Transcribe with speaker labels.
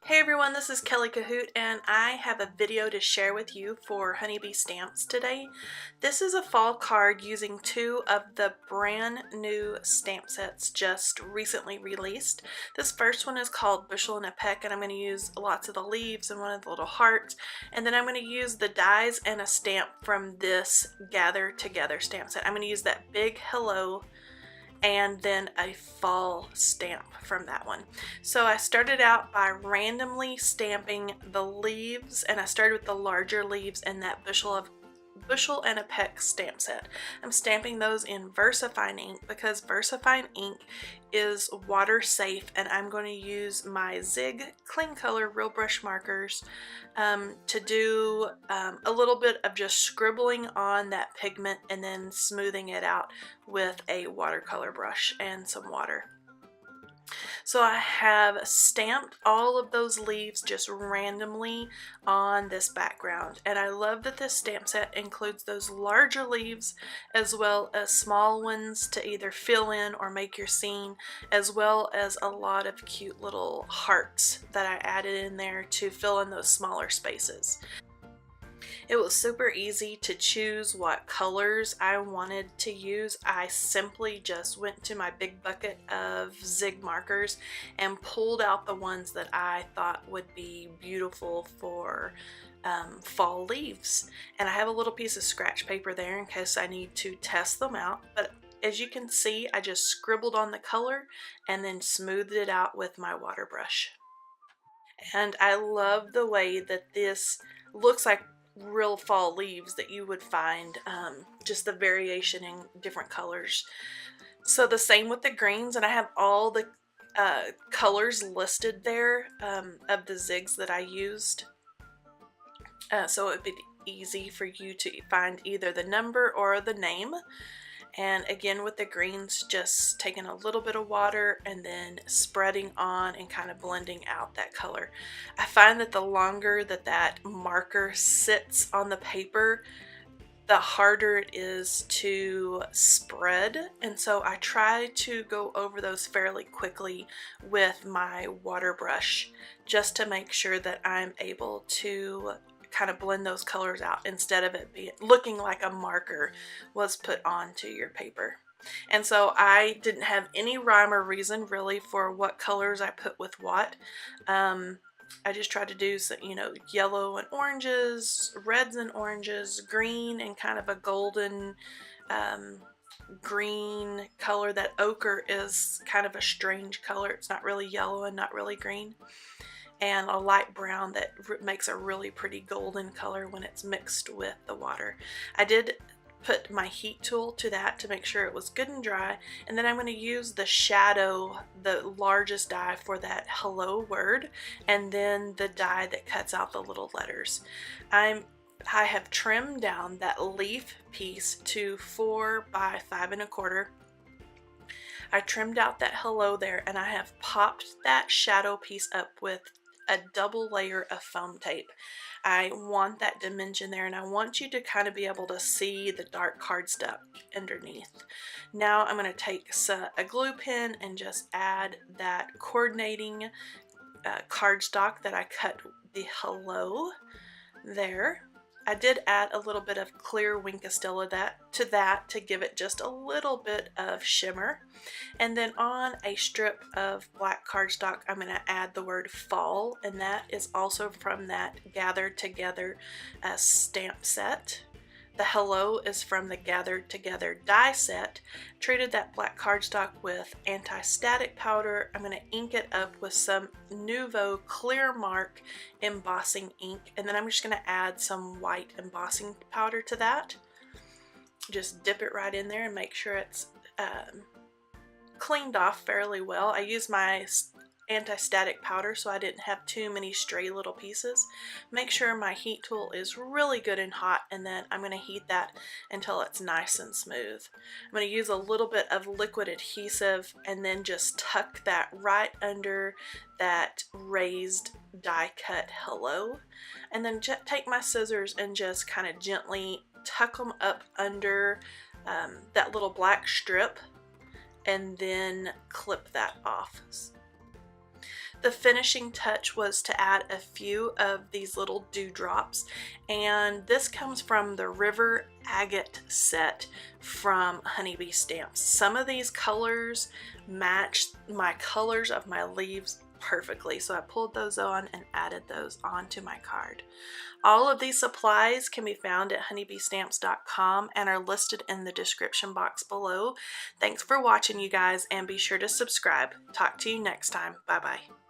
Speaker 1: Hey everyone, this is Kelley Kohout and I have a video to share with you for Honeybee Stamps today. This is a fall card using two of the brand new stamp sets just recently released. This first one is called Bushel and a Peck, and I'm going to use lots of the leaves and one of the little hearts, and then I'm going to use the dies and a stamp from this Gather Together stamp set. I'm going to use that big hello and then a fall stamp from that one. So I started out by randomly stamping the leaves, and I started with the larger leaves in that Bushel and a Peck stamp set. I'm stamping those in VersaFine ink because VersaFine ink is water safe, and I'm going to use my Zig Clean Color Real Brush markers to do a little bit of just scribbling on that pigment and then smoothing it out with a watercolor brush and some water. So I have stamped all of those leaves just randomly on this background, and I love that this stamp set includes those larger leaves as well as small ones to either fill in or make your scene, as well as a lot of cute little hearts that I added in there to fill in those smaller spaces. It was super easy to choose what colors I wanted to use. I simply just went to my big bucket of Zig markers and pulled out the ones that I thought would be beautiful for fall leaves. And I have a little piece of scratch paper there in case I need to test them out. But as you can see, I just scribbled on the color and then smoothed it out with my water brush. And I love the way that this looks like real fall leaves that you would find, just the variation in different colors. So the same with the greens, and I have all the colors listed there of the zigs that I used, so it would be easy for you to find either the number or the name. And again, with the greens, just taking a little bit of water and then spreading on and kind of blending out that color. I find that the longer that marker sits on the paper, the harder it is to spread. And so I try to go over those fairly quickly with my water brush just to make sure that I'm able to kind of blend those colors out instead of it looking like a marker was put onto your paper. And so I didn't have any rhyme or reason really for what colors I put with what. I just tried to do some, yellow and oranges, reds and oranges, green and kind of a golden green color. That ochre is kind of a strange color. It's not really yellow and not really green. And a light brown that makes a really pretty golden color when it's mixed with the water. I did put my heat tool to that to make sure it was good and dry, and then I'm going to use the shadow, the largest die for that hello word, and then the die that cuts out the little letters. I have trimmed down that leaf piece to 4 by 5 1/4. I trimmed out that hello there, and I have popped that shadow piece up with a double layer of foam tape. I want that dimension there, and I want you to kind of be able to see the dark cardstock underneath. Now I'm going to take a glue pen and just add that coordinating cardstock that I cut the hello there. I did add a little bit of clear Wink Stella to that to give it just a little bit of shimmer. And then on a strip of black cardstock, I'm going to add the word fall, and that is also from that Gather Together stamp set. The hello is from the Gather Together die set. Treated that black cardstock with anti-static powder. I'm going to ink it up with some Nuvo Clear Mark embossing ink, and then I'm just going to add some white embossing powder to that. Just dip it right in there and make sure it's cleaned off fairly well. I used my anti-static powder so I didn't have too many stray little pieces. Make sure my heat tool is really good and hot, and then I'm going to heat that until it's nice and smooth. I'm going to use a little bit of liquid adhesive and then just tuck that right under that raised die cut hello, and then take my scissors and just kind of gently tuck them up under that little black strip and then clip that off. The finishing touch was to add a few of these little dewdrops, and this comes from the River Agate set from Honeybee Stamps. Some of these colors match my colors of my leaves perfectly, so I pulled those on and added those onto my card. All of these supplies can be found at honeybeestamps.com and are listed in the description box below. Thanks for watching, you guys, and be sure to subscribe. Talk to you next time. Bye bye.